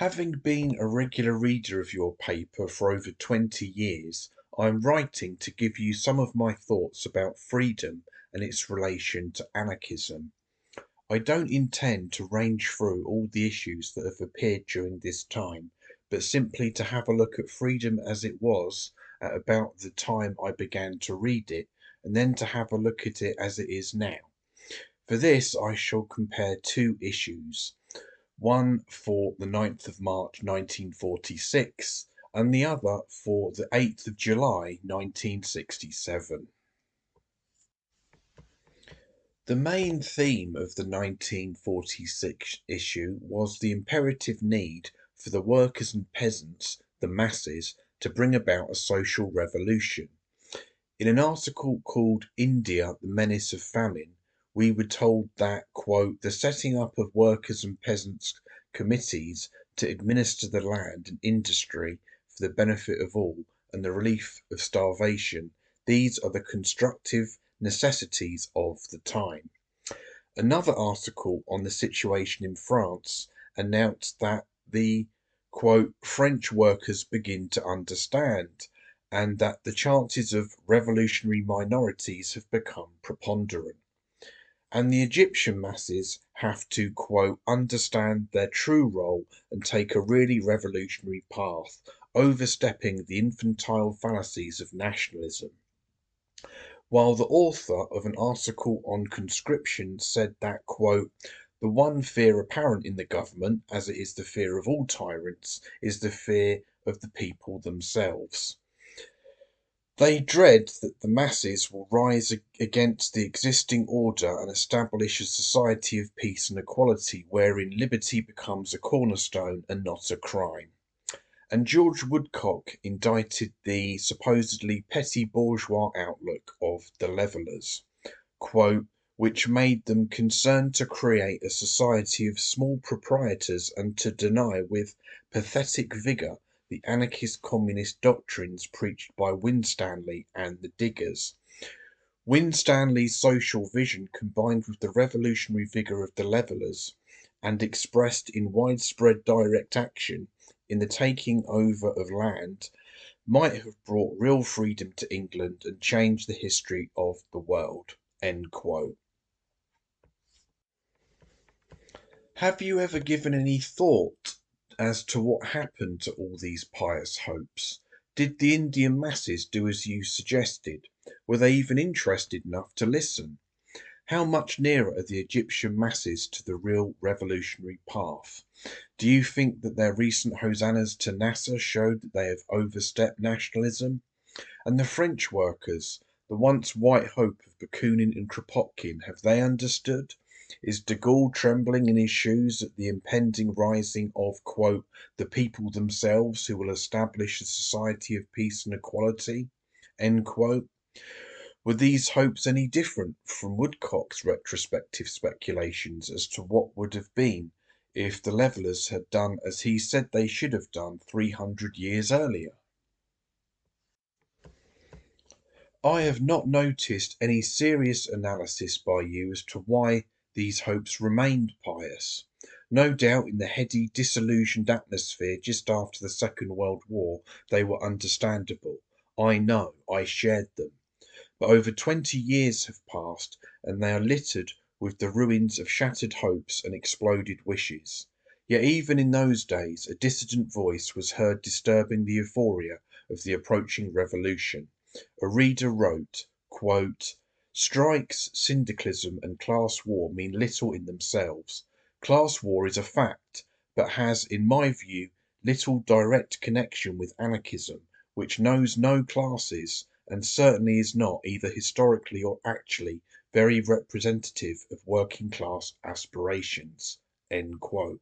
Having been a regular reader of your paper for over 20 years, I am writing to give you some of my thoughts about freedom and its relation to anarchism. I don't intend to range through all the issues that have appeared during this time, but simply to have a look at freedom as it was at about the time I began to read it, and then to have a look at it as it is now. For this, I shall compare two issues, one for the 9th of March 1946 and the other for the 8th of July 1967. The main theme of the 1946 issue was the imperative need for the workers and peasants, the masses, to bring about a social revolution. In an article called India, the Menace of Famine, we were told that, quote, the setting up of workers and peasants' committees to administer the land and industry for the benefit of all and the relief of starvation, these are the constructive necessities of the time. Another article on the situation in France announced that the quote, French workers begin to understand and that the chances of revolutionary minorities have become preponderant. And the Egyptian masses have to, quote, understand their true role and take a really revolutionary path, overstepping the infantile fallacies of nationalism. While the author of an article on conscription said that, quote, the one fear apparent in the government, as it is the fear of all tyrants, is the fear of the people themselves. They dread that the masses will rise against the existing order and establish a society of peace and equality wherein liberty becomes a cornerstone and not a crime. And George Woodcock indicted the supposedly petty bourgeois outlook of the Levellers, quote, which made them concerned to create a society of small proprietors and to deny with pathetic vigour the anarchist communist doctrines preached by Winstanley and the Diggers. Winstanley's social vision combined with the revolutionary vigour of the Levellers and expressed in widespread direct action in the taking over of land might have brought real freedom to England and changed the history of the world. End quote. Have you ever given any thought as to what happened to all these pious hopes? Did the Indian masses do as you suggested? Were they even interested enough to listen? How much nearer are the Egyptian masses to the real revolutionary path? Do you think that their recent hosannas to Nasser showed that they have overstepped nationalism? And the French workers, the once white hope of Bakunin and Kropotkin, have they understood? Is de Gaulle trembling in his shoes at the impending rising of, quote, the people themselves who will establish a society of peace and equality? End quote. Were these hopes any different from Woodcock's retrospective speculations as to what would have been if the Levellers had done as he said they should have done 300 years earlier? I have not noticed any serious analysis by you as to why these hopes remained pious. No doubt in the heady, disillusioned atmosphere just after the Second World War they were understandable. I know, I shared them. But over 20 years have passed and they are littered with the ruins of shattered hopes and exploded wishes. Yet even in those days a dissident voice was heard disturbing the euphoria of the approaching revolution. A reader wrote, quote, strikes, syndicalism and class war mean little in themselves. Class war is a fact, but has, in my view, little direct connection with anarchism, which knows no classes and certainly is not, either historically or actually, very representative of working class aspirations. End quote.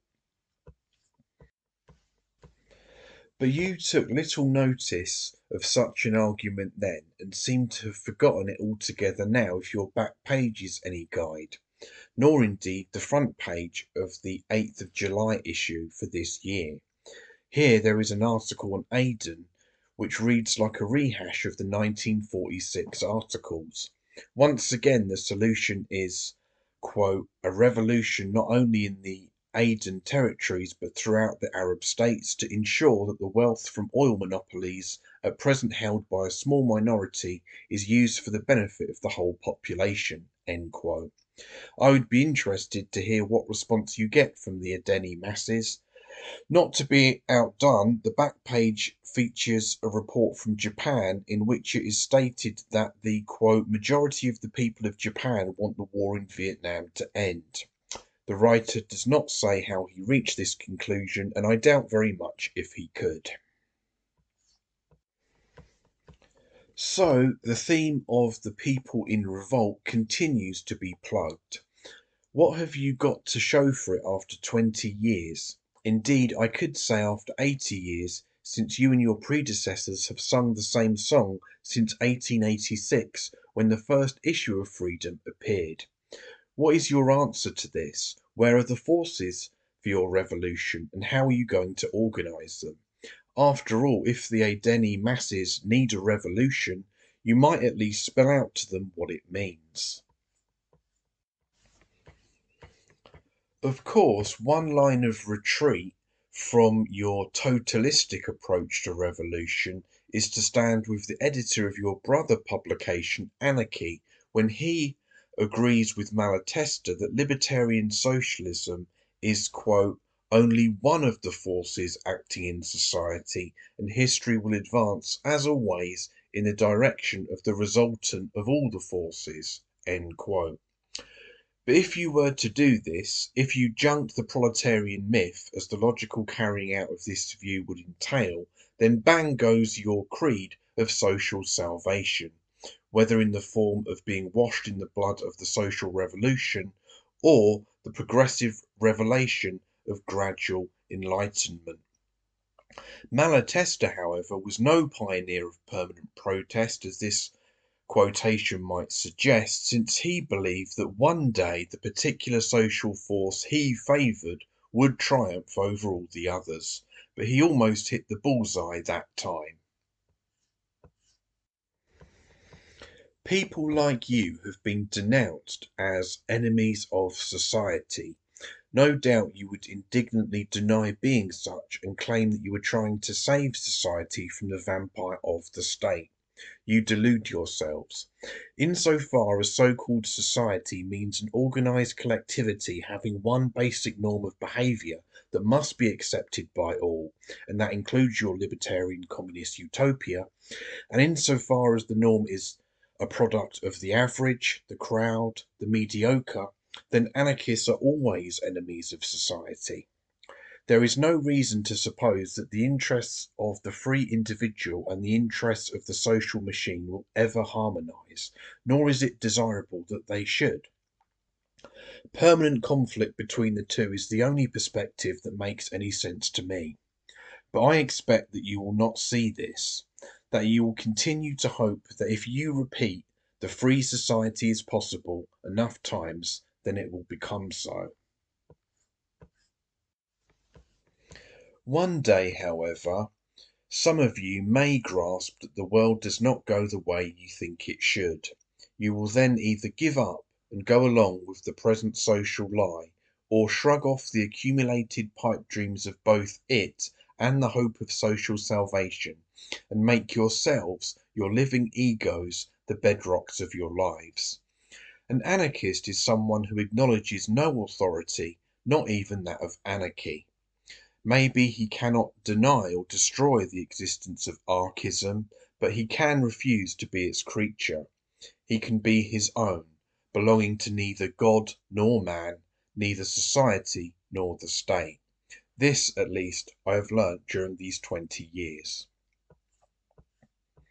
But you took little notice of such an argument then, and seem to have forgotten it altogether now if your back page is any guide, nor indeed the front page of the 8th of July issue for this year. Here there is an article on Aden which reads like a rehash of the 1946 articles. Once again the solution is, quote, a revolution not only in the Aden territories but throughout the Arab states to ensure that the wealth from oil monopolies, at present held by a small minority, is used for the benefit of the whole population. End quote. I would be interested to hear what response you get from the Adeni masses. Not to be outdone, the back page features a report from Japan in which it is stated that the quote majority of the people of Japan want the war in Vietnam to end. The writer does not say how he reached this conclusion, and I doubt very much if he could. So, the theme of the people in revolt continues to be plugged. What have you got to show for it after 20 years? Indeed, I could say after 80 years, since you and your predecessors have sung the same song since 1886, when the first issue of Freedom appeared. What is your answer to this? Where are the forces for your revolution, and how are you going to organise them? After all, if the Adeni masses need a revolution, you might at least spell out to them what it means. Of course, one line of retreat from your totalistic approach to revolution is to stand with the editor of your brother publication, Anarchy, when he agrees with Malatesta that libertarian socialism is, quote, only one of the forces acting in society, and history will advance, as always, in the direction of the resultant of all the forces, end quote. But if you were to do this, if you junked the proletarian myth, as the logical carrying out of this view would entail, then bang goes your creed of social salvation, whether in the form of being washed in the blood of the social revolution, or the progressive revelation of gradual enlightenment. Malatesta, however, was no pioneer of permanent protest, as this quotation might suggest, since he believed that one day the particular social force he favoured would triumph over all the others. But he almost hit the bullseye that time. People like you have been denounced as enemies of society. No doubt you would indignantly deny being such and claim that you were trying to save society from the vampire of the state. You delude yourselves. Insofar as so-called society means an organised collectivity having one basic norm of behaviour that must be accepted by all, and that includes your libertarian communist utopia, and insofar as the norm is a product of the average, the crowd, the mediocre, then anarchists are always enemies of society. There is no reason to suppose that the interests of the free individual and the interests of the social machine will ever harmonise, nor is it desirable that they should. Permanent conflict between the two is the only perspective that makes any sense to me. But I expect that you will not see this, that you will continue to hope that if you repeat the free society is possible enough times, then it will become so. One day, however, some of you may grasp that the world does not go the way you think it should. You will then either give up and go along with the present social lie, or shrug off the accumulated pipe dreams of both it and the hope of social salvation, and make yourselves, your living egos, the bedrocks of your lives. An anarchist is someone who acknowledges no authority, not even that of anarchy. Maybe he cannot deny or destroy the existence of archism, but he can refuse to be its creature. He can be his own, belonging to neither God nor man, neither society nor the state. This, at least, I have learnt during these 20 years.